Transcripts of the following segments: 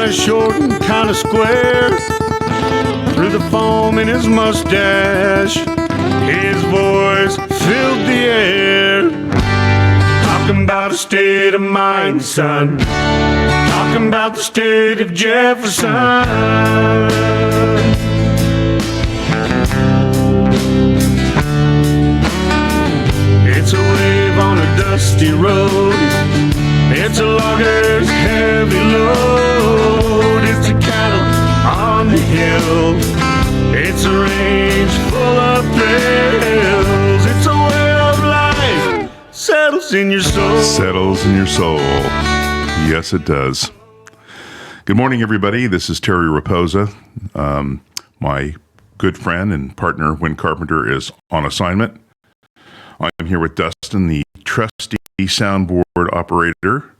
kinda short and kinda square. Through the foam in his mustache, his voice filled the air. Talking about a state of mind, son. Talking about the state of Jefferson. It's a wave on a dusty road. It's a logger's heavy load. It's a cattle on the hill. It's a range full of thrills. It's a way of life settles in your soul. Settles in your soul. Yes, it does. Good morning, everybody. This is Terry Rapoza. My good friend and partner, Win Carpenter, is on assignment. I'm here with Dustin, the trusty soundboard operator,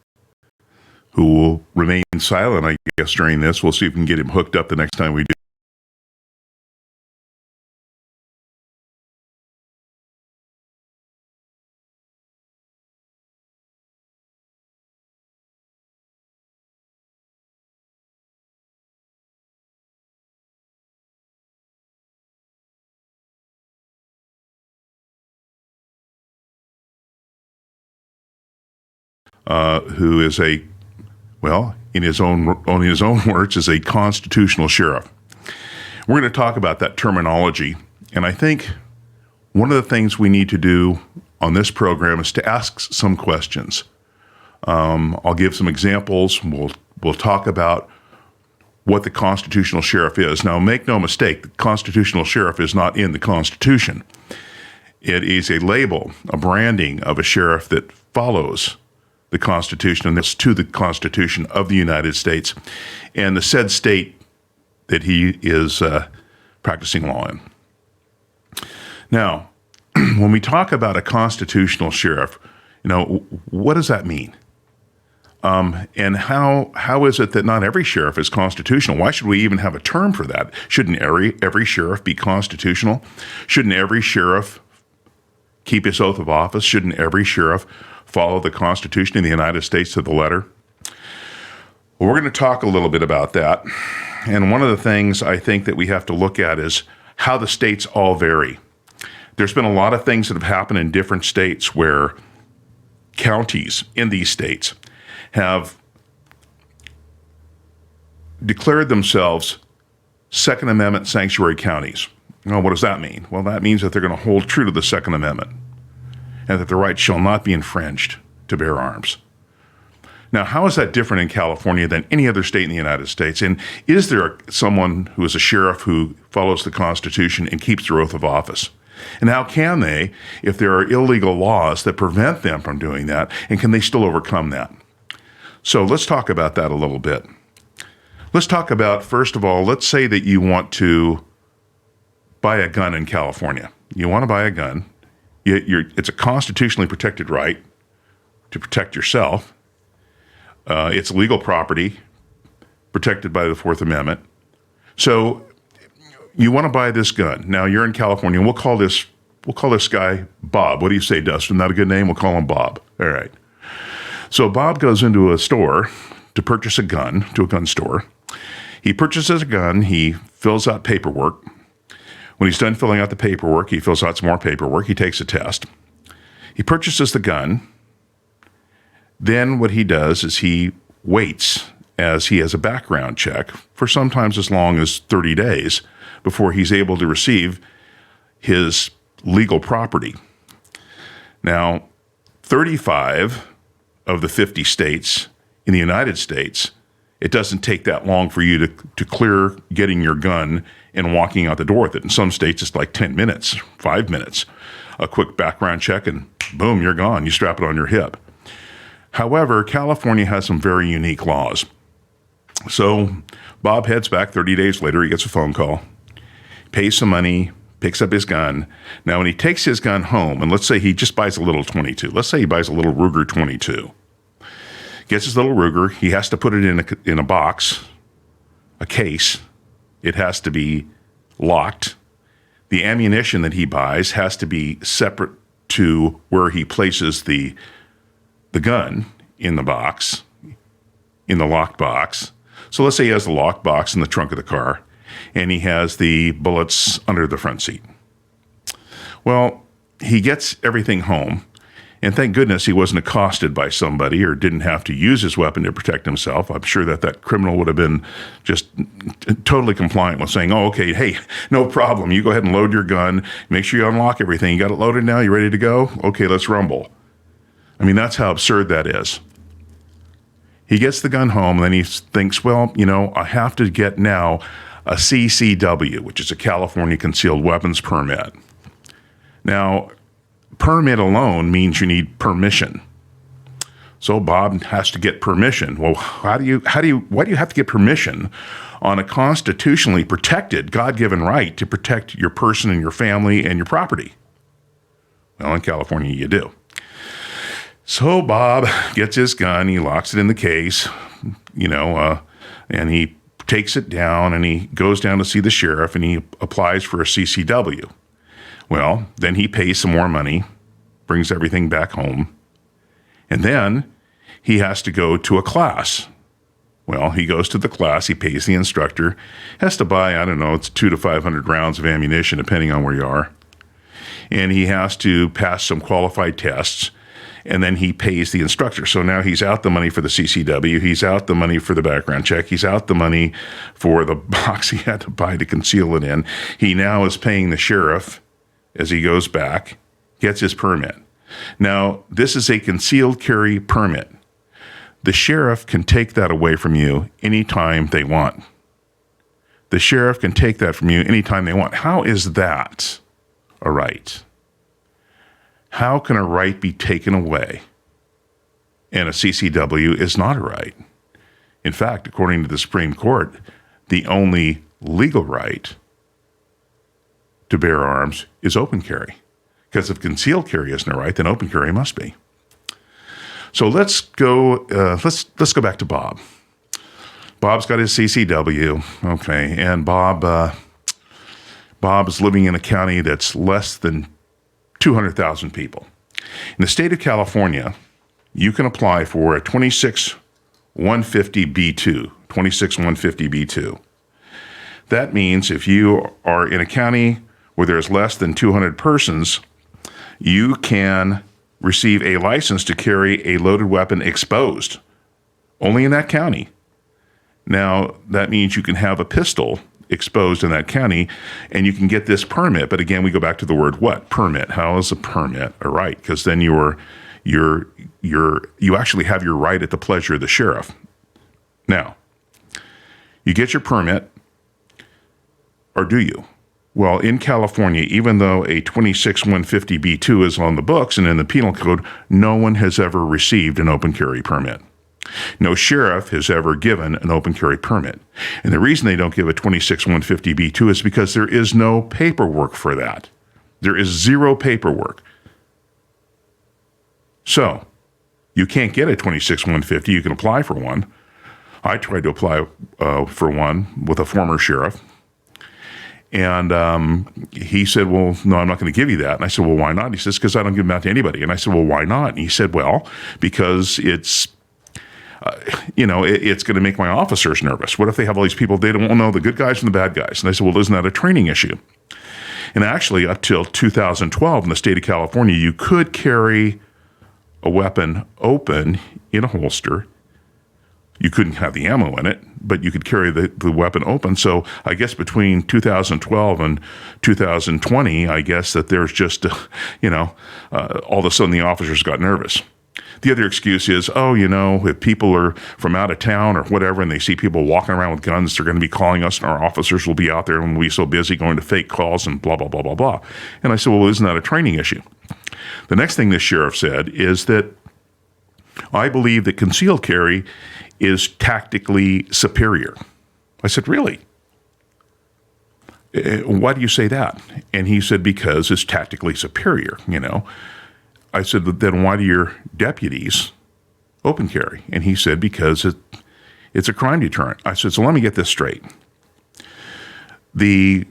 who will remain silent, I guess, during this. We'll see if we can get him hooked up the next time we do. Who is in his own words, is a constitutional sheriff. We're going to talk about that terminology, and I think one of the things we need to do on this program is to ask some questions. I'll give some examples. We'll talk about what the constitutional sheriff is. Now, make no mistake, the constitutional sheriff is not in the Constitution. It is a label, a branding of a sheriff that follows the Constitution, and that's to the Constitution of the United States and the said state that he is practicing law in. Now, when we talk about a constitutional sheriff, what does that mean? And how is it that not every sheriff is constitutional? Why should we even have a term for that? Shouldn't every sheriff be constitutional? Shouldn't every sheriff keep his oath of office? Shouldn't every sheriff follow the Constitution of the United States to the letter? Well, we're going to talk a little bit about that. And one of the things I think that we have to look at is how the states all vary. There's been a lot of things that have happened in different states where counties in these states have declared themselves Second Amendment sanctuary counties. What does that mean? Well, that means that they're going to hold true to the Second Amendment and that the right shall not be infringed to bear arms. Now, how is that different in California than any other state in the United States? And is there someone who is a sheriff who follows the Constitution and keeps their oath of office? And how can they, if there are illegal laws that prevent them from doing that, and can they still overcome that? So let's talk about that a little bit. Let's talk about, first of all, let's say that you want to buy a gun in California. You want to buy a gun. It's a constitutionally protected right to protect yourself. It's legal property protected by the Fourth Amendment. So you want to buy this gun. Now you're in California. We'll call this guy Bob. What do you say, Dustin? Not a good name? We'll call him Bob. All right. So Bob goes into a store to purchase a gun, to a gun store. He purchases a gun. He fills out paperwork. When he's done filling out the paperwork, he fills out some more paperwork. He takes a test. He purchases the gun. Then what he does is he waits as he has a background check for sometimes as long as 30 days before he's able to receive his legal property. Now, 35 of the 50 states in the United States, it doesn't take that long for you to clear getting your gun and walking out the door with it. In some states, it's like 10 minutes, 5 minutes, a quick background check, and boom, you're gone. You strap it on your hip. However, California has some very unique laws. So Bob heads back 30 days later. He gets a phone call, pays some money, picks up his gun. Now, when he takes his gun home, and let's say he just buys a little 22. Let's say he buys a little Ruger 22. Gets his little Ruger. He has to put it in a box, a case. It has to be locked. The ammunition that he buys has to be separate to where he places the gun in the box, in the locked box. So let's say he has the lockbox in the trunk of the car, and he has the bullets under the front seat. Well, he gets everything home, and thank goodness he wasn't accosted by somebody or didn't have to use his weapon to protect himself. I'm sure that criminal would have been just totally compliant with saying, oh, okay, hey, no problem. You go ahead and load your gun. Make sure you unlock everything. You got it loaded now? You ready to go? Okay, let's rumble. I mean, that's how absurd that is. He gets the gun home, and then he thinks, well, I have to get now a CCW, which is a California Concealed Weapons Permit. Now, permit alone means you need permission. So Bob has to get permission. Well, why do you have to get permission on a constitutionally protected, God-given right to protect your person and your family and your property? Well, in California, you do. So Bob gets his gun, he locks it in the case, and he takes it down, and he goes down to see the sheriff, and he applies for a CCW. Well, then he pays some more money, brings everything back home, and then he has to go to a class. Well, he goes to the class, he pays the instructor, has to buy, it's 200 to 500 rounds of ammunition, depending on where you are, and he has to pass some qualified tests, and then he pays the instructor. So now he's out the money for the CCW, he's out the money for the background check, he's out the money for the box he had to buy to conceal it in. He now is paying the sheriff as he goes back, gets his permit. Now, this is a concealed carry permit. The sheriff can take that away from you anytime they want. The sheriff can take that from you anytime they want. How is that a right? How can a right be taken away and a CCW is not a right? In fact, according to the Supreme Court, the only legal right to bear arms is open carry. Because if concealed carry isn't a right, then open carry must be. So let's go back to Bob. Bob's got his CCW, okay, and Bob is living in a county that's less than 200,000 people. In the state of California, you can apply for a 26150B2, 26150B2. That means if you are in a county where there's less than 200 persons, you can receive a license to carry a loaded weapon exposed, only in that county. Now, that means you can have a pistol exposed in that county, and you can get this permit. But again, we go back to the word what? Permit. How is a permit a right? Because then you actually have your right at the pleasure of the sheriff. Now, you get your permit, or do you? Well, in California, even though a 26150B2 is on the books and in the penal code, no one has ever received an open carry permit. No sheriff has ever given an open carry permit. And the reason they don't give a 26150B2 is because there is no paperwork for that. There is zero paperwork. So, you can't get a 26150. You can apply for one. I tried to apply for one with a former sheriff. And he said, well, no, I'm not going to give you that. And I said, well, why not? He says, because I don't give them out to anybody. And I said, well, why not? And he said, well, because it's going to make my officers nervous. What if they have all these people, they don't know the good guys from the bad guys? And I said, well, isn't that a training issue? And actually, up till 2012 in the state of California, you could carry a weapon open in a holster. You couldn't have the ammo in it, but you could carry the weapon open. So I guess between 2012 and 2020, I guess that there's just, all of a sudden the officers got nervous. The other excuse is, if people are from out of town or whatever, and they see people walking around with guns, they're going to be calling us, and our officers will be out there and we'll be so busy going to fake calls and blah, blah, blah, blah, blah. And I said, well, isn't that a training issue? The next thing the sheriff said is that I believe that concealed carry is tactically superior. I said, really? Why do you say that? And he said, because it's tactically superior, I said, then why do your deputies open carry? And he said, because it's a crime deterrent. I said, so let me get this straight. The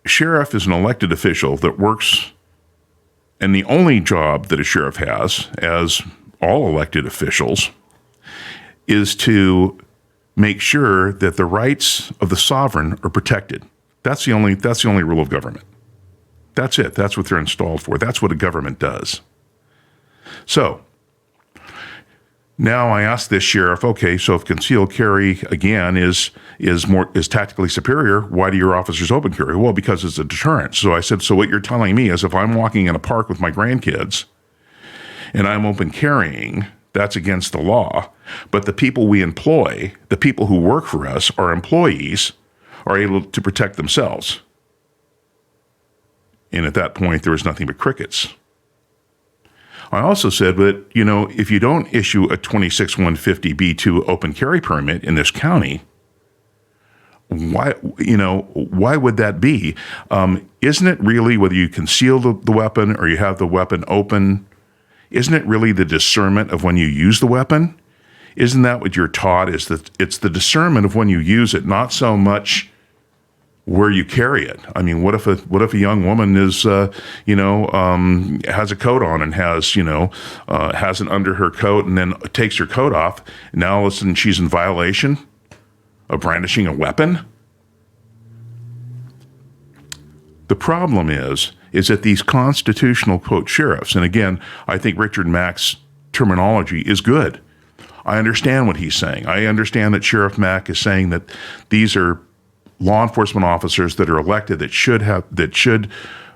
sheriff is an elected official that works, and the only job that a sheriff has, as all elected officials, is to make sure that the rights of the sovereign are protected. That's the only rule of government. That's it. That's what they're installed for. That's what a government does. So now I ask this sheriff, okay, so if concealed carry again is tactically superior, why do your officers open carry? Well, because it's a deterrent. So I said, so what you're telling me is if I'm walking in a park with my grandkids and I'm open carrying, that's against the law. But the people we employ, the people who work for us, our employees, are able to protect themselves. And at that point, there was nothing but crickets. I also said that, if you don't issue a 26150B2 open carry permit in this county, why would that be? Isn't it really whether you conceal the weapon or you have the weapon open? Isn't it really the discernment of when you use the weapon? Isn't that what you're taught? Is that it's the discernment of when you use it, not so much where you carry it. I mean, what if a young woman is, has a coat on and has it under her coat and then takes her coat off. And now all of a sudden she's in violation of brandishing a weapon? The problem is that these constitutional, quote, sheriffs, and again, I think Richard Mack's terminology is good. I understand what he's saying. I understand that Sheriff Mack is saying that these are law enforcement officers that are elected that should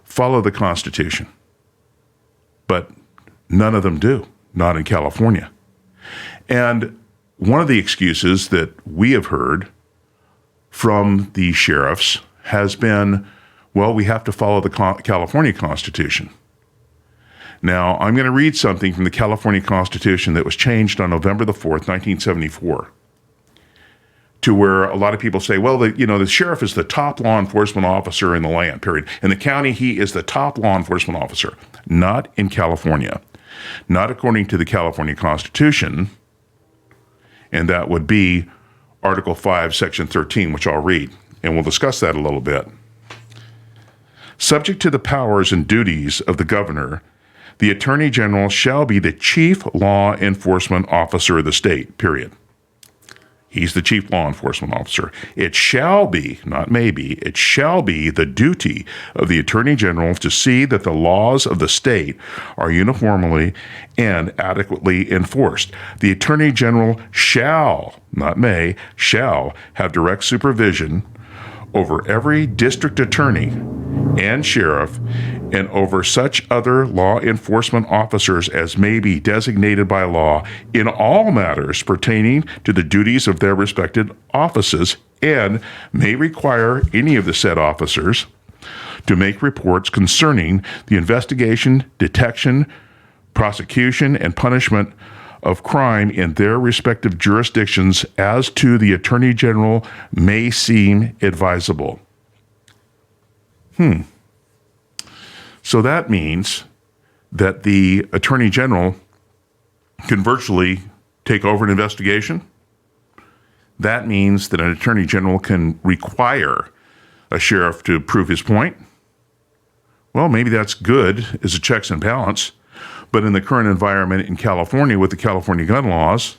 follow the Constitution. But none of them do, not in California. And one of the excuses that we have heard from the sheriffs has been, well, we have to follow the California Constitution. Now, I'm going to read something from the California Constitution that was changed on November the 4th, 1974, to where a lot of people say, well, the sheriff is the top law enforcement officer in the land, period. In the county, he is the top law enforcement officer. Not in California. Not according to the California Constitution, and that would be Article 5, Section 13, which I'll read, and we'll discuss that a little bit. Subject to the powers and duties of the governor, the Attorney General shall be the chief law enforcement officer of the state, period. He's the chief law enforcement officer. It shall be, not maybe, it shall be the duty of the Attorney General to see that the laws of the state are uniformly and adequately enforced. The Attorney General shall, not may, shall have direct supervision over every district attorney and sheriff and over such other law enforcement officers as may be designated by law in all matters pertaining to the duties of their respective offices, and may require any of the said officers to make reports concerning the investigation, detection, prosecution, and punishment of crime in their respective jurisdictions as to the Attorney General may seem advisable. So that means that the Attorney General can virtually take over an investigation. That means that an Attorney General can require a sheriff to prove his point. Well, maybe that's good as a checks and balance. But in the current environment in California with the California gun laws,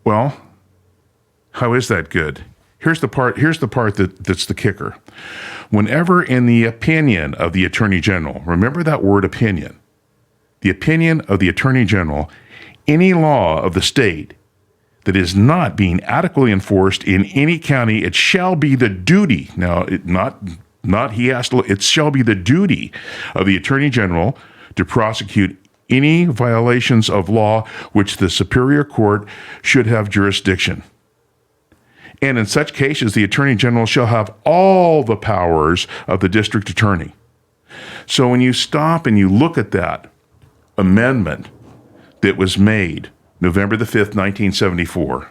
well, how is that good? Here's the part that's the kicker. Whenever in the opinion of the Attorney General, remember that word opinion, the opinion of the Attorney General, any law of the state that is not being adequately enforced in any county, it shall be the duty. Now, it shall be the duty of the Attorney General to prosecute any violations of law which the Superior Court should have jurisdiction. And in such cases, the Attorney General shall have all the powers of the district attorney. So when you stop and you look at that amendment that was made November the 5th, 1974,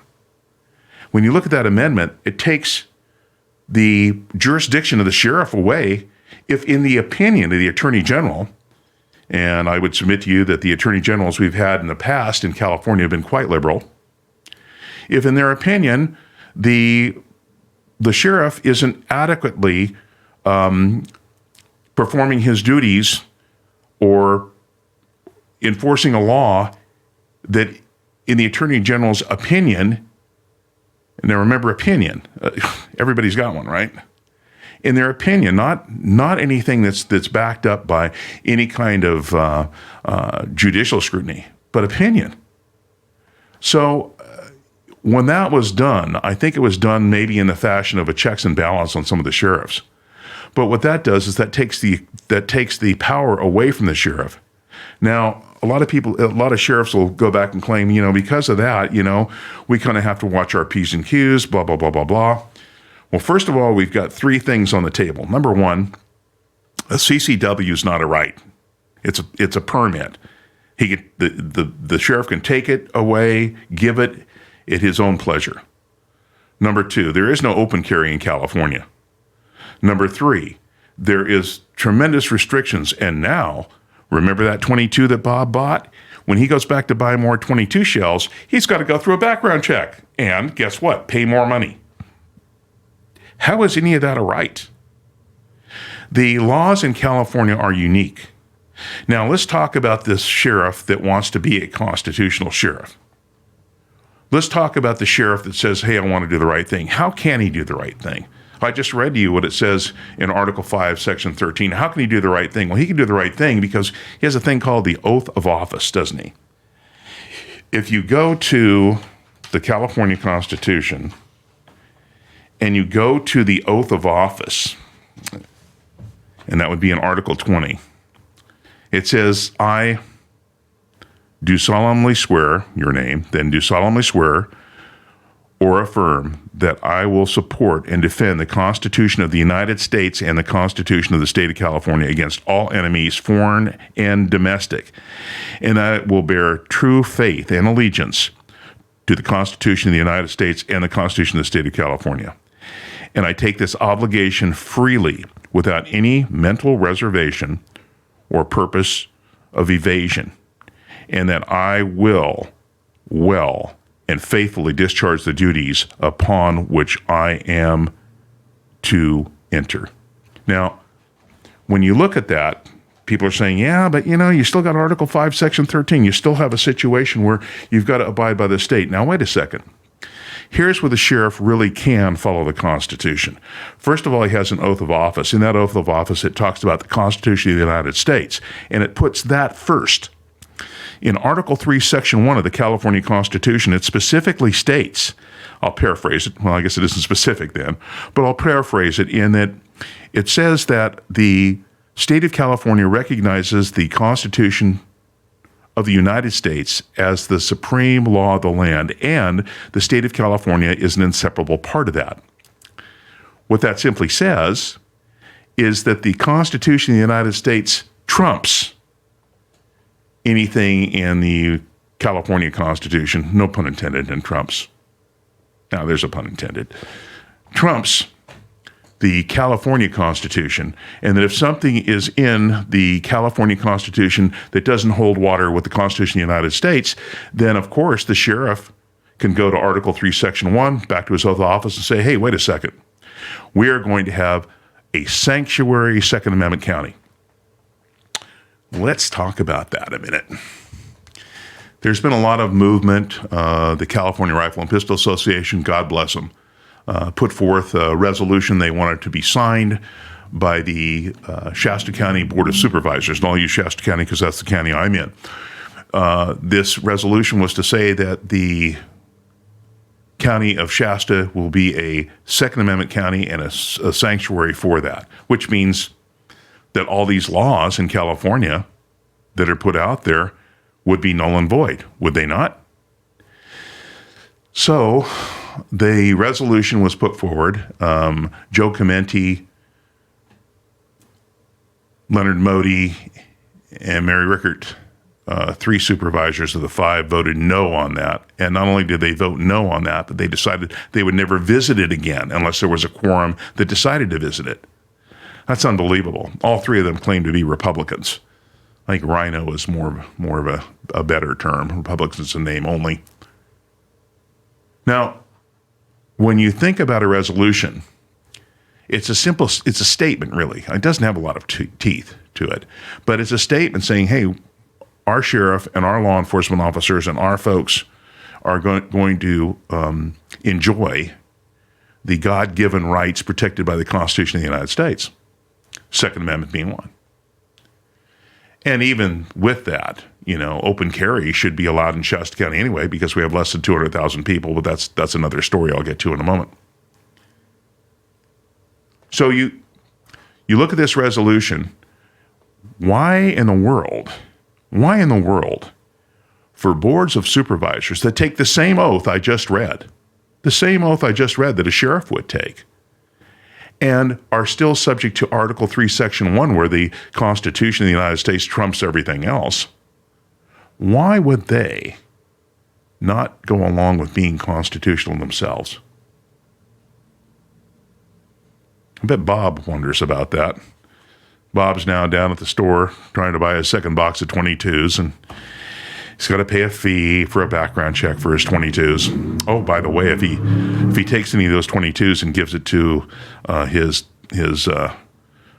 when you look at that amendment, it takes the jurisdiction of the sheriff away if in the opinion of the Attorney General, and I would submit to you that the attorney generals we've had in the past in California have been quite liberal. If in their opinion, the sheriff isn't adequately performing his duties or enforcing a law that in the attorney general's opinion Now remember, opinion. Everybody's got one, right? In their opinion, not anything that's backed up by any kind of judicial scrutiny, but opinion. So when that was done, I think it was done maybe in the fashion of a checks and balance on some of the sheriffs. But what that does is that takes the power away from the sheriff. Now, a lot of sheriffs will go back and claim, because of that, we kind of have to watch our P's and Q's, blah, blah, blah, blah, blah. Well, first of all, we've got three things on the table. Number one, a CCW is not a right. It's a permit. The sheriff can take it away, give it at his own pleasure. Number two, there is no open carry in California. Number three, there is tremendous restrictions. And now, remember that 22 that Bob bought? When he goes back to buy more 22 shells, he's got to go through a background check. And guess what? Pay more money. How is any of that a right? The laws in California are unique. Now, let's talk about this sheriff that wants to be a constitutional sheriff. Let's talk about the sheriff that says, hey, I want to do the right thing. How can he do the right thing? I just read to you what it says in Article 5, Section 13. How can he do the right thing? Well, he can do the right thing because he has a thing called the oath of office, doesn't he? If you go to the California Constitution and you go to the oath of office, and that would be in Article 20, it says, I do solemnly swear, your name, then do solemnly swear or affirm that I will support and defend the Constitution of the United States and the Constitution of the State of California against all enemies, foreign and domestic, and I will bear true faith and allegiance to the Constitution of the United States and the Constitution of the State of California. And I take this obligation freely without any mental reservation or purpose of evasion, and that I will well and faithfully discharge the duties upon which I am to enter. Now, when you look at that, people are saying, yeah, but you still got Article 5, Section 13. You still have a situation where you've got to abide by the state. Now, wait a second. Here's where the sheriff really can follow the Constitution. First of all, he has an oath of office. In that oath of office, it talks about the Constitution of the United States, and it puts that first. In Article 3, Section 1 of the California Constitution, it specifically states, I'll paraphrase it, well, I guess it isn't specific then, but I'll paraphrase it in that it says that the state of California recognizes the Constitution of the United States as the supreme law of the land, and the state of California is an inseparable part of that. What that simply says is that the Constitution of the United States trumps anything in the California Constitution, no pun intended, and trumps. Now, there's a pun intended. Trumps the California Constitution, and that if something is in the California Constitution that doesn't hold water with the Constitution of the United States, then, of course, the sheriff can go to Article 3, Section 1, back to his oath of office and say, hey, wait a second. We are going to have a sanctuary Second Amendment county. Let's talk about that a minute. There's been a lot of movement. The California Rifle and Pistol Association, God bless them, put forth a resolution. They wanted to be signed by the Shasta County Board of Supervisors. And I'll use Shasta County because that's the county I'm in. This resolution was to say that the county of Shasta will be a Second Amendment county and a sanctuary for that, which means that all these laws in California that are put out there would be null and void, would they not? So the resolution was put forward. Joe Clementi, Leonard Modi, and Mary Rickert, three supervisors of the five, voted no on that. And not only did they vote no on that, but they decided they would never visit it again unless there was a quorum that decided to visit it. That's unbelievable. All three of them claim to be Republicans. I think rhino is more of a better term. Republicans in name only. Now, when you think about a resolution, it's a statement, really. It doesn't have a lot of teeth to it, but it's a statement saying, hey, our sheriff and our law enforcement officers and our folks are going to enjoy the God-given rights protected by the Constitution of the United States, Second Amendment being one. And even with that, open carry should be allowed in Shasta County anyway because we have less than 200,000 people, but that's another story I'll get to in a moment. So you look at this resolution, why in the world, for boards of supervisors that take the same oath I just read that a sheriff would take, and are still subject to Article 3, Section 1, where the Constitution of the United States trumps everything else, why would they not go along with being constitutional themselves? I bet Bob wonders about that. Bob's now down at the store trying to buy a second box of 22s, and he's got to pay a fee for a background check for his 22s. Oh, by the way, if he takes any of those 22s and gives it to his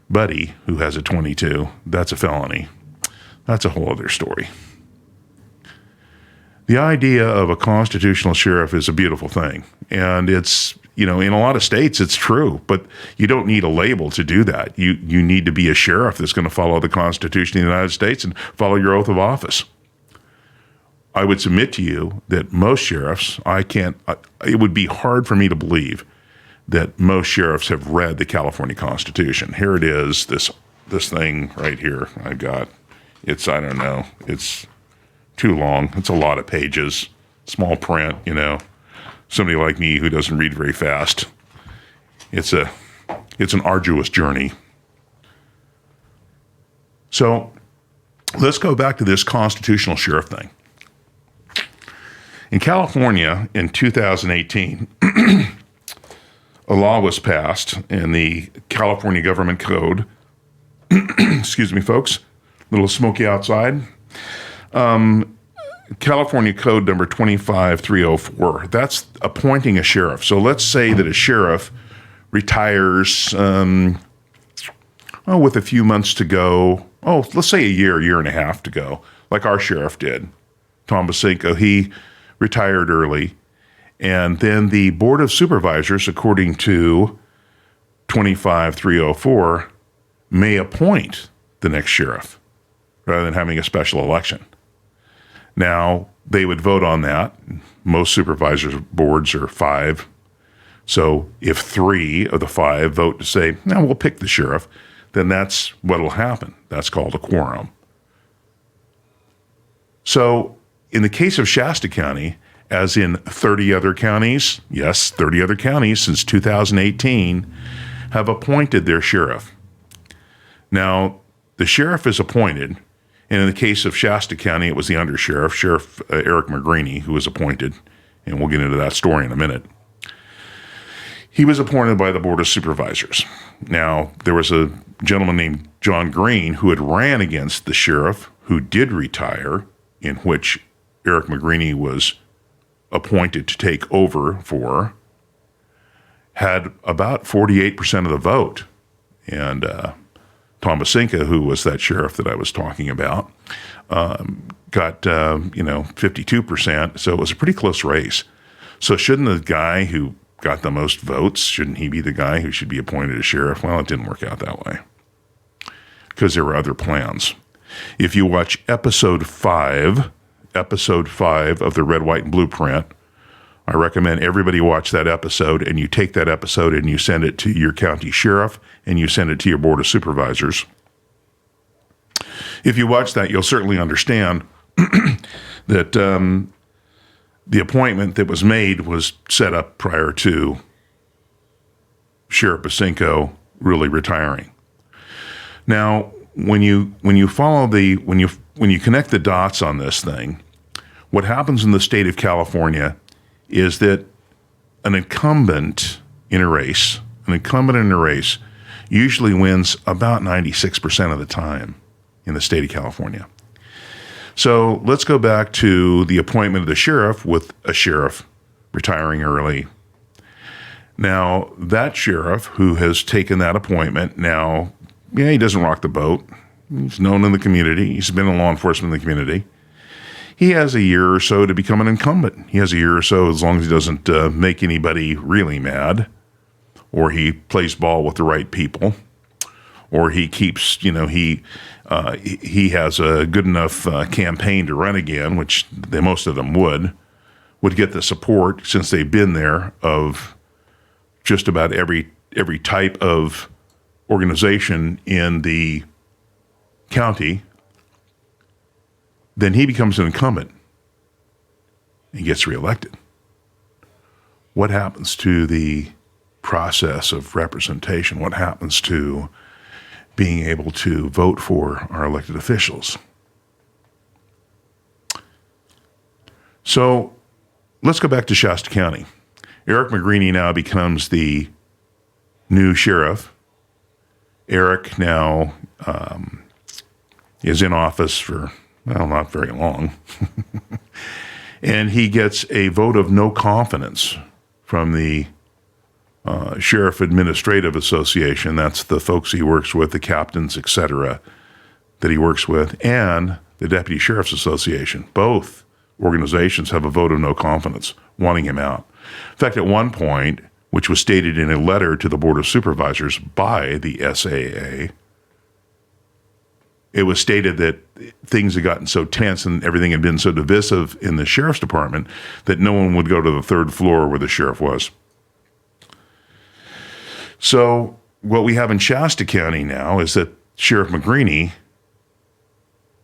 buddy who has a 22, that's a felony. That's a whole other story. The idea of a constitutional sheriff is a beautiful thing, and it's, in a lot of states it's true, but you don't need a label to do that. You need to be a sheriff that's going to follow the Constitution of the United States and follow your oath of office. I would submit to you that most sheriffs, it would be hard for me to believe that most sheriffs have read the California Constitution. Here it is, this thing right here I've got. It's too long. It's a lot of pages, small print, somebody like me who doesn't read very fast. It's an arduous journey. So let's go back to this constitutional sheriff thing. In California in 2018, a law was passed in the California Government Code. Excuse me, folks. A little smoky outside. California Code number 25304. That's appointing a sheriff. So let's say that a sheriff retires with a few months to go. Oh, let's say a year and a half to go, like our sheriff did. Tom Basinko, he retired early. And then the Board of Supervisors, according to 25304, may appoint the next sheriff rather than having a special election. Now, they would vote on that. Most supervisors' boards are 5. So if 3 of the 5 vote to say, no, we'll pick the sheriff, then that's what will happen. That's called a quorum. So in the case of Shasta County, as in 30 other counties, yes, 30 other counties since 2018 have appointed their sheriff. Now, the sheriff is appointed, and in the case of Shasta County, it was the undersheriff, Sheriff Eric McGreeny, who was appointed, and we'll get into that story in a minute. He was appointed by the Board of Supervisors. Now, there was a gentleman named John Green who had ran against the sheriff who did retire, in which Eric McGreeny was appointed to take over for, had about 48% of the vote. And Tom Basinka, who was that sheriff that I was talking about, got 52%. So it was a pretty close race. So shouldn't the guy who got the most votes, shouldn't he be the guy who should be appointed as sheriff? Well, it didn't work out that way because there were other plans. If you watch episode 5 of the Red, White, and Blueprint, I recommend everybody watch that episode, and you take that episode and you send it to your county sheriff and you send it to your Board of Supervisors. If you watch that, you'll certainly understand that the appointment that was made was set up prior to Sheriff Basinko really retiring. Now, when you connect the dots on this thing, what happens in the state of California is that an incumbent in a race usually wins about 96% of the time in the state of California. So let's go back to the appointment of the sheriff with a sheriff retiring early. Now, that sheriff who has taken that appointment now, he doesn't rock the boat. He's known in the community. He's been in law enforcement in the community. he has a year or so to become an incumbent. He has a year or so, as long as he doesn't make anybody really mad, or he plays ball with the right people, or he keeps, he has a good enough campaign to run again, which most of them would get the support, since they've been there, of just about every type of organization in the county. Then he becomes an incumbent. He gets reelected. What happens to the process of representation? What happens to being able to vote for our elected officials? So let's go back to Shasta County. Eric McGreeny now becomes the new sheriff. Eric now is in office for, not very long. And he gets a vote of no confidence from the Sheriff Administrative Association. That's the folks he works with, the captains, etc., that he works with, and the Deputy Sheriff's Association. Both organizations have a vote of no confidence, wanting him out. In fact, at one point, which was stated in a letter to the Board of Supervisors by the SAA, it was stated that things had gotten so tense and everything had been so divisive in the sheriff's department that no one would go to the third floor where the sheriff was. So what we have in Shasta County now is that Sheriff McGreeny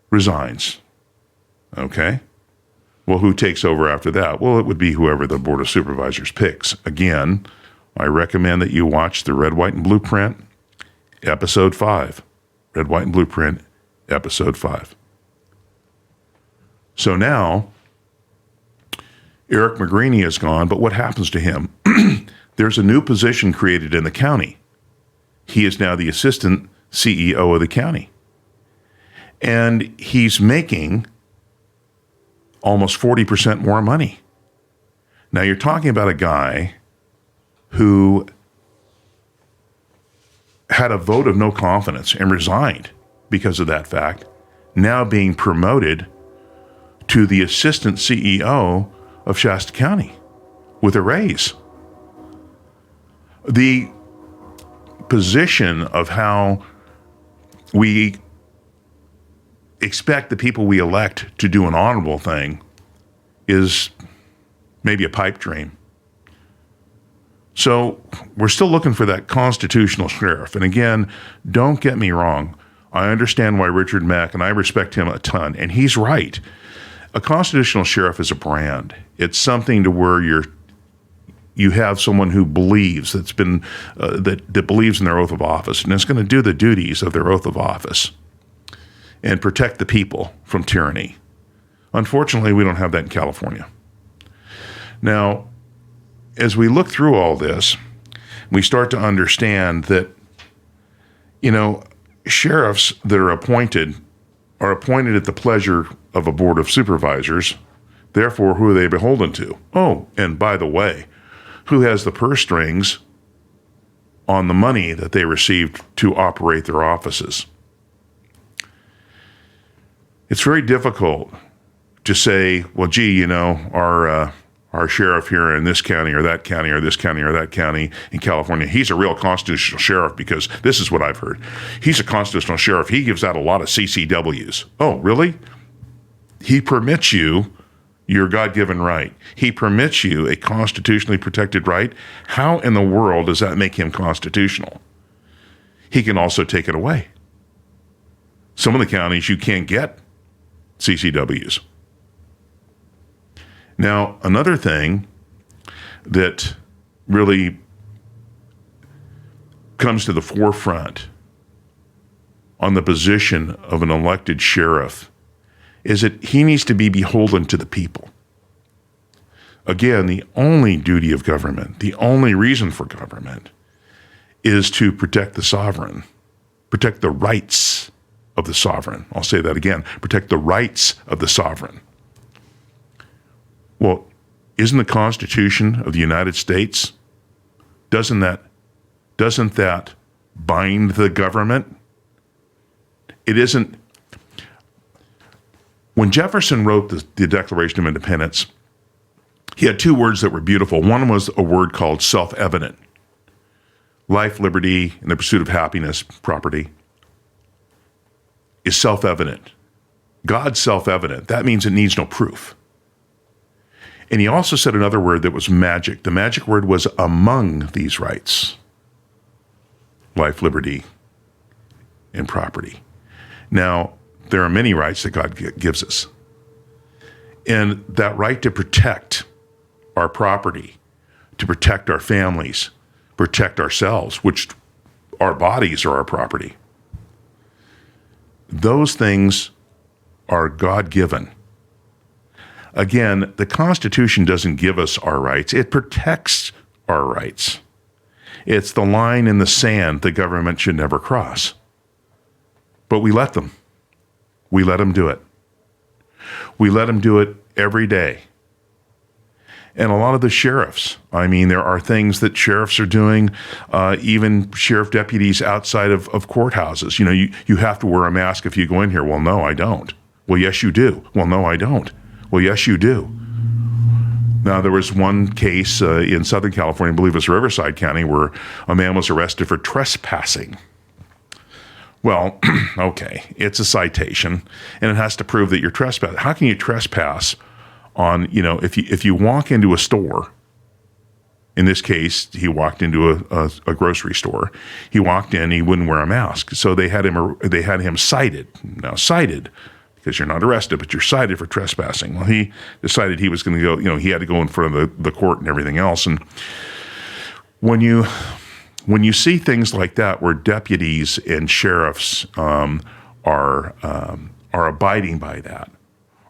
resigns. Okay? Well, who takes over after that? Well, it would be whoever the Board of Supervisors picks. Again, I recommend that you watch the Red, White, and Blueprint, Episode 5. Red, White, and Blueprint, Episode 5. So now, Eric McGreeny is gone, but what happens to him? There's a new position created in the county. He is now the assistant CEO of the county. And he's making almost 40% more money. Now, you're talking about a guy who had a vote of no confidence and resigned because of that fact, now being promoted to the assistant CEO of Shasta County with a raise. The position of how we expect the people we elect to do an honorable thing is maybe a pipe dream. So we're still looking for that constitutional sheriff. And again, don't get me wrong. I understand why Richard Mack, and I respect him a ton, and he's right. A constitutional sheriff is a brand. It's something to where you have someone who believes, that believes in their oath of office, and is going to do the duties of their oath of office and protect the people from tyranny. Unfortunately, we don't have that in California. Now, as we look through all this, we start to understand that, sheriffs that are appointed at the pleasure of a board of supervisors. Therefore, who are they beholden to? Oh, and by the way, who has the purse strings on the money that they received to operate their offices? It's very difficult to say, well, gee, our sheriff here in this county or that county or this county or that county in California, he's a real constitutional sheriff, because this is what I've heard. He's a constitutional sheriff. He gives out a lot of CCWs. Oh, really? He permits you your God-given right. He permits you a constitutionally protected right. How in the world does that make him constitutional? He can also take it away. Some of the counties you can't get CCWs. Now, another thing that really comes to the forefront on the position of an elected sheriff is that he needs to be beholden to the people. Again, the only duty of government, the only reason for government, is to protect the sovereign, protect the rights of the sovereign. I'll say that again, protect the rights of the sovereign. Well, isn't the Constitution of the United States, doesn't that bind the government? It isn't. When Jefferson wrote the Declaration of Independence, he had two words that were beautiful. One was a word called self-evident. Life, liberty, and the pursuit of happiness, property, is self-evident. God's self-evident. That means it needs no proof. And he also said another word that was magic. The magic word was among these rights. Life, liberty, and property. Now, there are many rights that God gives us. And that right to protect our property, to protect our families, protect ourselves, which our bodies are our property. Those things are God-given. Again, the Constitution doesn't give us our rights. It protects our rights. It's the line in the sand the government should never cross. But we let them. We let them do it. We let them do it every day. And a lot of the sheriffs, I mean, there are things that sheriffs are doing, even sheriff deputies outside of courthouses. You know, you have to wear a mask if you go in here. Well, no, I don't. Well, yes, you do. Well, no, I don't. Well, yes, you do. Now, there was one case in Southern California, I believe it was Riverside County, where a man was arrested for trespassing. Well, okay, it's a citation, and it has to prove that you're trespassing. How can you trespass on, you know, if you walk into a store? In this case, he walked into a grocery store. He walked in, he wouldn't wear a mask, so they had him cited. Now, cited because you're not arrested, but you're cited for trespassing. Well, he decided he was going to go. You know, he had to go in front of the court and everything else. And when you see things like that, where deputies and sheriffs are abiding by that,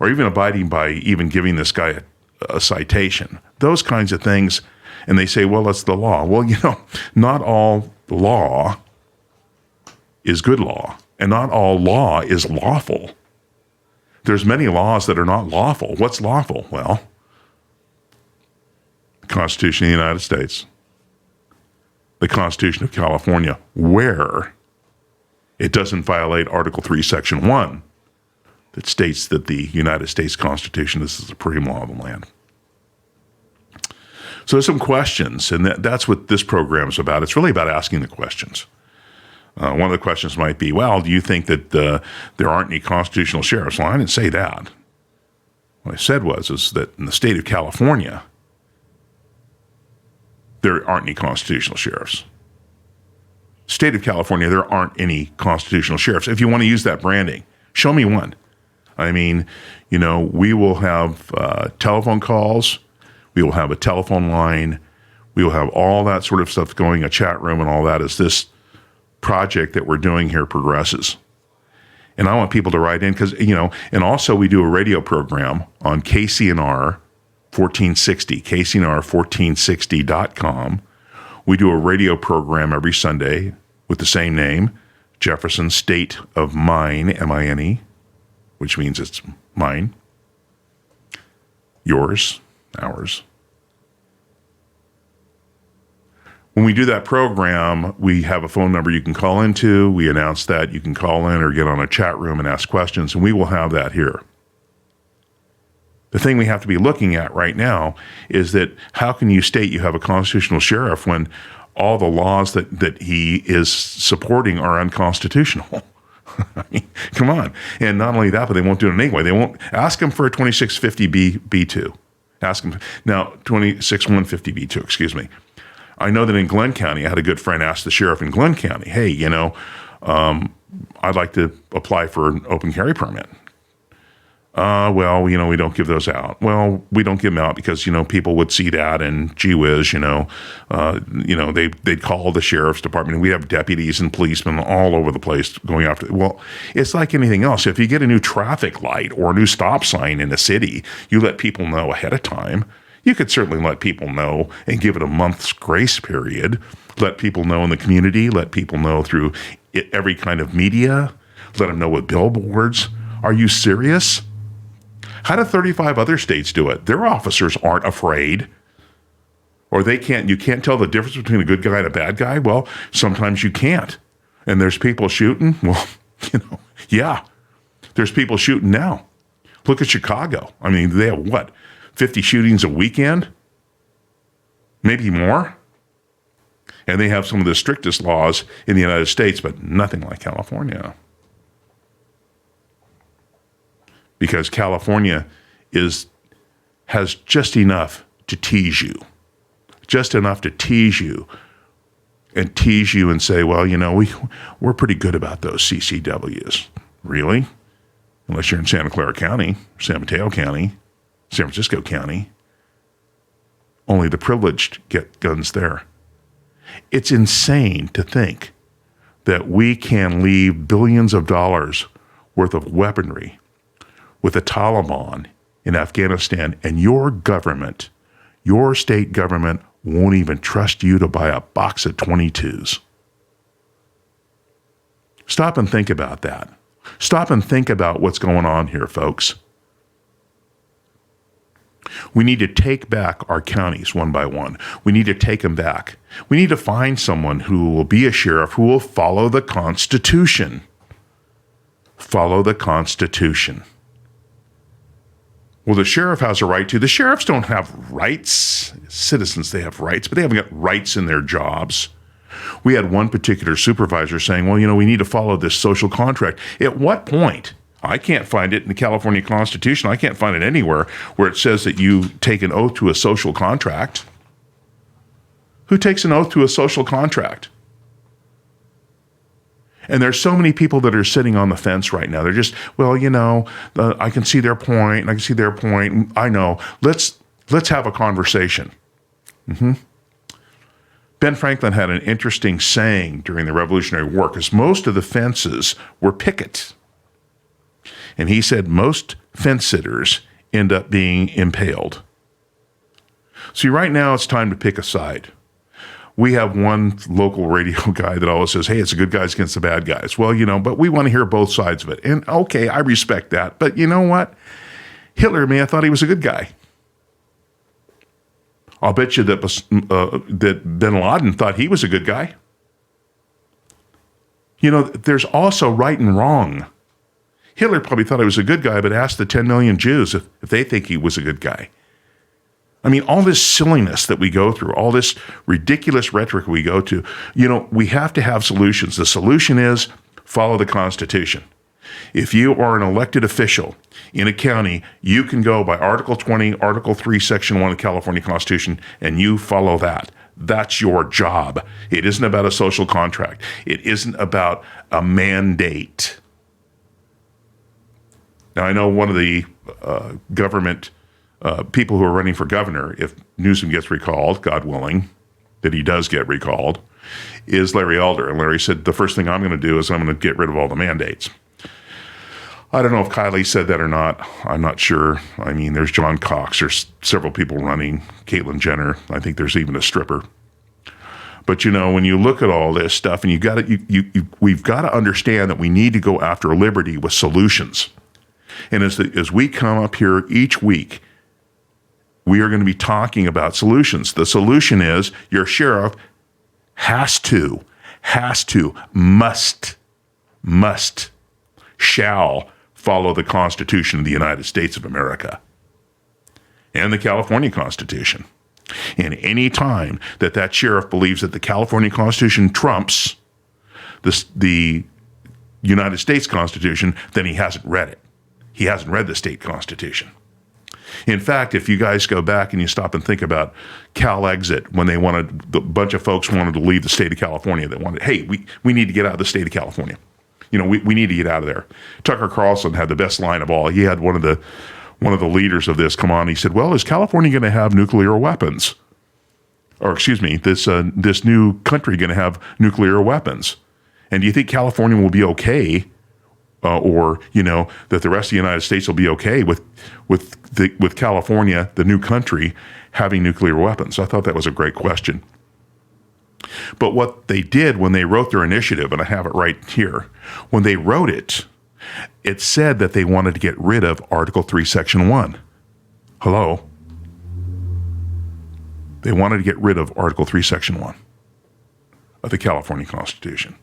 or even abiding by even giving this guy a citation, those kinds of things, and they say, well, that's the law. Well, you know, not all law is good law, and not all law is lawful. There's many laws that are not lawful. What's lawful? Well, the Constitution of the United States, the Constitution of California, where it doesn't violate Article 3, Section 1, that states that the United States Constitution is the supreme law of the land. So there's some questions, and that's what this program is about. It's really about asking the questions. One of the questions might be, well, do you think that there aren't any constitutional sheriffs? Well, I didn't say that. What I said is that in the state of California, there aren't any constitutional sheriffs. State of California, there aren't any constitutional sheriffs. If you want to use that branding, show me one. I mean, you know, we will have telephone calls. We will have a telephone line. We will have all that sort of stuff going, a chat room and all that, as this project that we're doing here progresses. And I want people to write in because, you know, and also we do a radio program on KCNR 1460, KCNR1460.com. We do a radio program every Sunday with the same name, Jefferson State of Mine, M-I-N-E, which means it's mine, yours, ours. When we do that program, we have a phone number you can call into. We announce that you can call in or get on a chat room and ask questions, and we will have that here. The thing we have to be looking at right now is that how can you state you have a constitutional sheriff when all the laws that he is supporting are unconstitutional? I mean, come on. And not only that, but they won't do it anyway. They won't ask him for a 2650B2. Ask him now 26150B2, excuse me. I know that in Glenn County, I had a good friend ask the sheriff in Glenn County, hey, you know, I'd like to apply for an open carry permit. Well, you know, we don't give those out. Well, we don't give them out because, you know, people would see that and gee whiz, they'd call the sheriff's department. We have deputies and policemen all over the place going after. Well, it's like anything else. If you get a new traffic light or a new stop sign in a city, you let people know ahead of time. You could certainly let people know and give it a month's grace period. Let people know in the community. Let people know through every kind of media. Let them know with billboards. Are you serious? How do 35 other states do it? Their officers aren't afraid. Or you can't tell the difference between a good guy and a bad guy? Well, sometimes you can't. And there's people shooting? Well, yeah. There's people shooting now. Look at Chicago. I mean, they have what, 50 shootings a weekend? Maybe more? And they have some of the strictest laws in the United States, but nothing like California. Because California has just enough to tease you. Just enough to tease you and say, well, we're pretty good about those CCWs. Really? Unless you're in Santa Clara County, San Mateo County, San Francisco County. Only the privileged get guns there. It's insane to think that we can leave billions of dollars worth of weaponry with the Taliban in Afghanistan, and your government, your state government, won't even trust you to buy a box of 22s. Stop and think about that. Stop and think about what's going on here, folks. We need to take back our counties one by one. We need to take them back. We need to find someone who will be a sheriff who will follow the Constitution. Follow the Constitution. Well, the sheriff has a right to. The sheriffs don't have rights. Citizens, they have rights, but they haven't got rights in their jobs. We had one particular supervisor saying, well, we need to follow this social contract. At what point? I can't find it in the California Constitution. I can't find it anywhere where it says that you take an oath to a social contract. Who takes an oath to a social contract? And there's so many people that are sitting on the fence right now. They're just, well, I can see their point, and I can see their point. I know. Let's have a conversation. Ben Franklin had an interesting saying during the Revolutionary War, because most of the fences were pickets. And he said most fence sitters end up being impaled. See, right now it's time to pick a side. We have one local radio guy that always says, hey, it's the good guys against the bad guys. Well, but we want to hear both sides of it. And okay, I respect that. But you know what? Hitler may have thought he was a good guy. I'll bet you that bin Laden thought he was a good guy. There's also right and wrong. Hitler probably thought he was a good guy, but ask the 10 million Jews if they think he was a good guy. I mean, all this silliness that we go through, all this ridiculous rhetoric we go to, we have to have solutions. The solution is follow the Constitution. If you are an elected official in a county, you can go by Article 20, Article 3, Section 1 of the California Constitution, and you follow that. That's your job. It isn't about a social contract. It isn't about a mandate. Now, I know one of the government people who are running for governor, if Newsom gets recalled, God willing, that he does get recalled, is Larry Elder. And Larry said, the first thing I'm going to do is I'm going to get rid of all the mandates. I don't know if Kylie said that or not. I'm not sure. I mean, there's John Cox. There's several people running. Caitlyn Jenner. I think there's even a stripper. But when you look at all this stuff, and we've got to understand that we need to go after liberty with solutions. And as we come up here each week, we are going to be talking about solutions. The solution is your sheriff must, shall follow the Constitution of the United States of America and the California Constitution. And any time that sheriff believes that the California Constitution trumps the United States Constitution, then he hasn't read it. He hasn't read the state constitution. In fact, if you guys go back and you stop and think about Cal Exit, when the bunch of folks wanted to leave the state of California, they wanted, hey, we need to get out of the state of California. We need to get out of there. Tucker Carlson had the best line of all. He had one of the leaders of this come on. He said, well, is California going to have nuclear weapons? Or excuse me, this new country going to have nuclear weapons? And do you think California will be okay? Or that the rest of the United States will be okay with California, the new country, having nuclear weapons? I thought that was a great question. But what they did when they wrote their initiative, and I have it right here, when they wrote it, it said that they wanted to get rid of Article 3, Section 1. Hello? They wanted to get rid of Article 3, Section 1 of the California Constitution.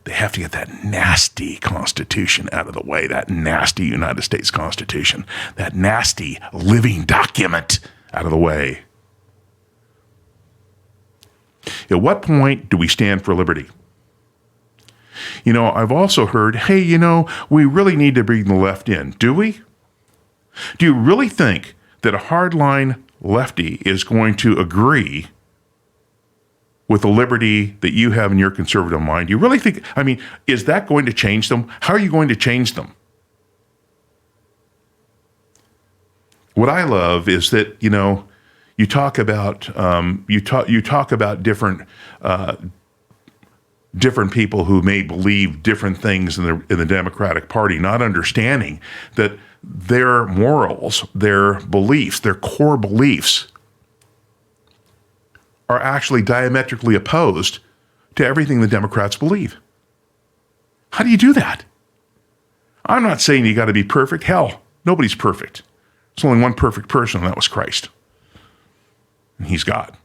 They have to get that nasty Constitution out of the way, that nasty United States Constitution, that nasty living document out of the way. At what point do we stand for liberty? I've also heard, hey, we really need to bring the left in. Do we? Do you really think that a hardline lefty is going to agree with the liberty that you have in your conservative mind? You really think, is that going to change them? How are you going to change them? What I love is that, you talk about different people who may believe different things in the Democratic Party, not understanding that their morals, their beliefs, their core beliefs are actually diametrically opposed to everything the Democrats believe. How do you do that? I'm not saying you got to be perfect. Hell, nobody's perfect. There's only one perfect person, and that was Christ. And he's God.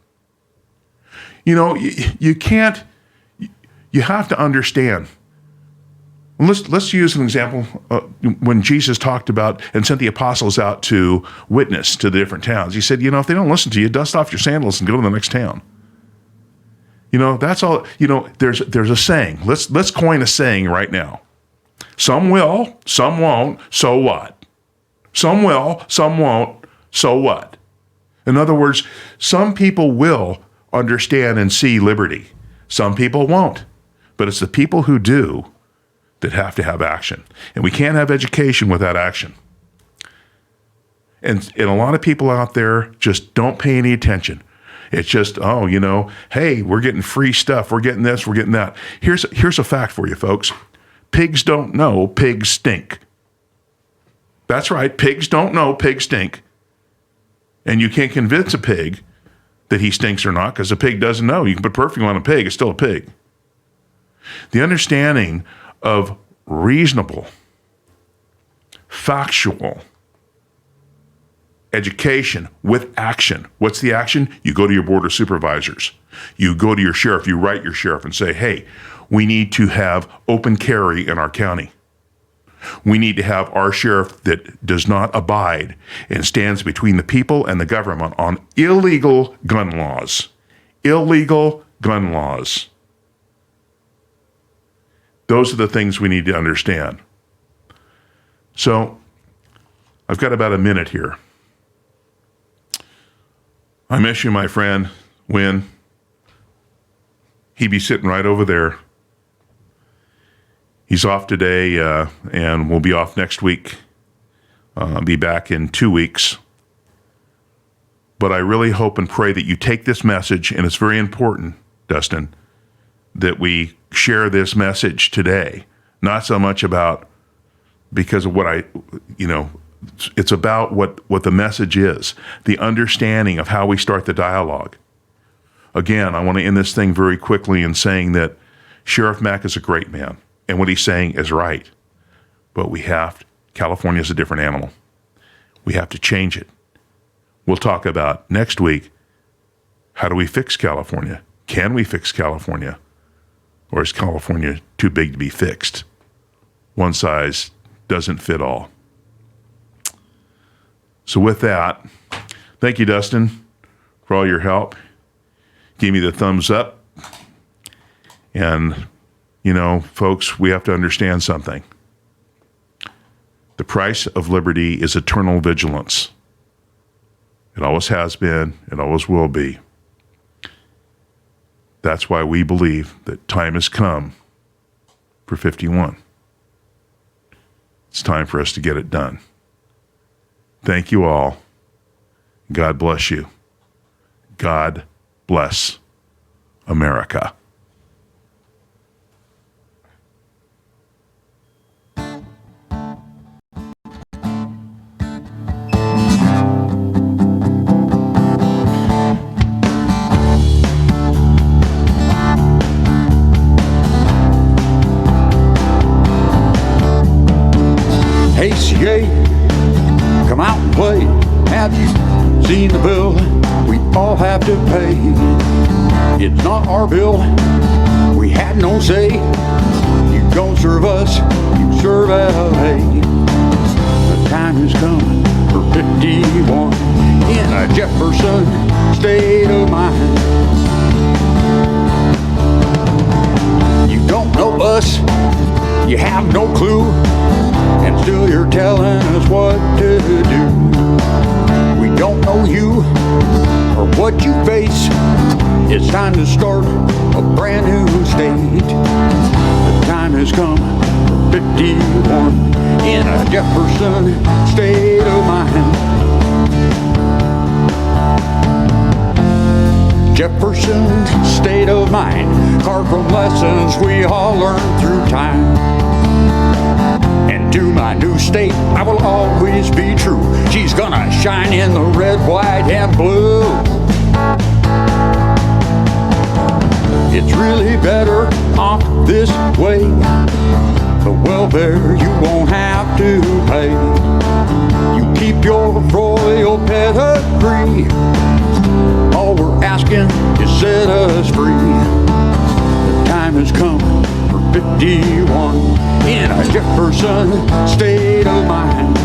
You can't, you have to understand. Let's use an example when Jesus talked about and sent the apostles out to witness to the different towns. He said, if they don't listen to you, dust off your sandals and go to the next town. That's all. There's a saying. Let's coin a saying right now. Some will, some won't, so what? Some will, some won't, so what? In other words, some people will understand and see liberty. Some people won't. But it's the people who do that have to have action. And we can't have education without action. And a lot of people out there just don't pay any attention. It's just, hey, we're getting free stuff. We're getting this, we're getting that. Here's a fact for you, folks. Pigs don't know, pigs stink. That's right, pigs don't know, pigs stink. And you can't convince a pig that he stinks or not, because a pig doesn't know. You can put perfume on a pig, it's still a pig. The understanding of reasonable, factual education with action. What's the action? You go to your board of supervisors. You go to your sheriff. You write your sheriff and say, hey, we need to have open carry in our county. We need to have our sheriff that does not abide and stands between the people and the government on illegal gun laws. Illegal gun laws. Those are the things we need to understand. So, I've got about a minute here. I miss you, my friend. Win. He'd be sitting right over there. He's off today, and we'll be off next week. Be back in 2 weeks. But I really hope and pray that you take this message, and it's very important, Dustin, that we share this message today. Not so much about because of what it's about what the message is, the understanding of how we start the dialogue. Again, I want to end this thing very quickly in saying that Sheriff Mack is a great man, and what he's saying is right. But California is a different animal. We have to change it. We'll talk about next week, how do we fix California? Can we fix California? Or is California too big to be fixed? One size doesn't fit all. So with that, thank you, Dustin, for all your help. Give me the thumbs up. And, folks, we have to understand something. The price of liberty is eternal vigilance. It always has been. It always will be. That's why we believe that time has come for 51. It's time for us to get it done. Thank you all. God bless you. God bless America. ACA, come out and play. Have you seen the bill we all have to pay? It's not our bill, we had no say. You don't serve us, you serve LA. The time has come for 51 in a Jefferson state of mind. You don't know us, you have no clue, and still you're telling us what to do. We don't know you or what you face. It's time to start a brand new state. The time has come for 51 in a Jefferson state of mind. Jefferson state of mind, carved from lessons we all learned through time. And to my new state, I will always be true. She's gonna shine in the red, white, and blue. It's really better off this way. The welfare you won't have to pay. You keep your royal pedigree. All we're asking is set us free. The time has come for 51 in a Jefferson state of mind.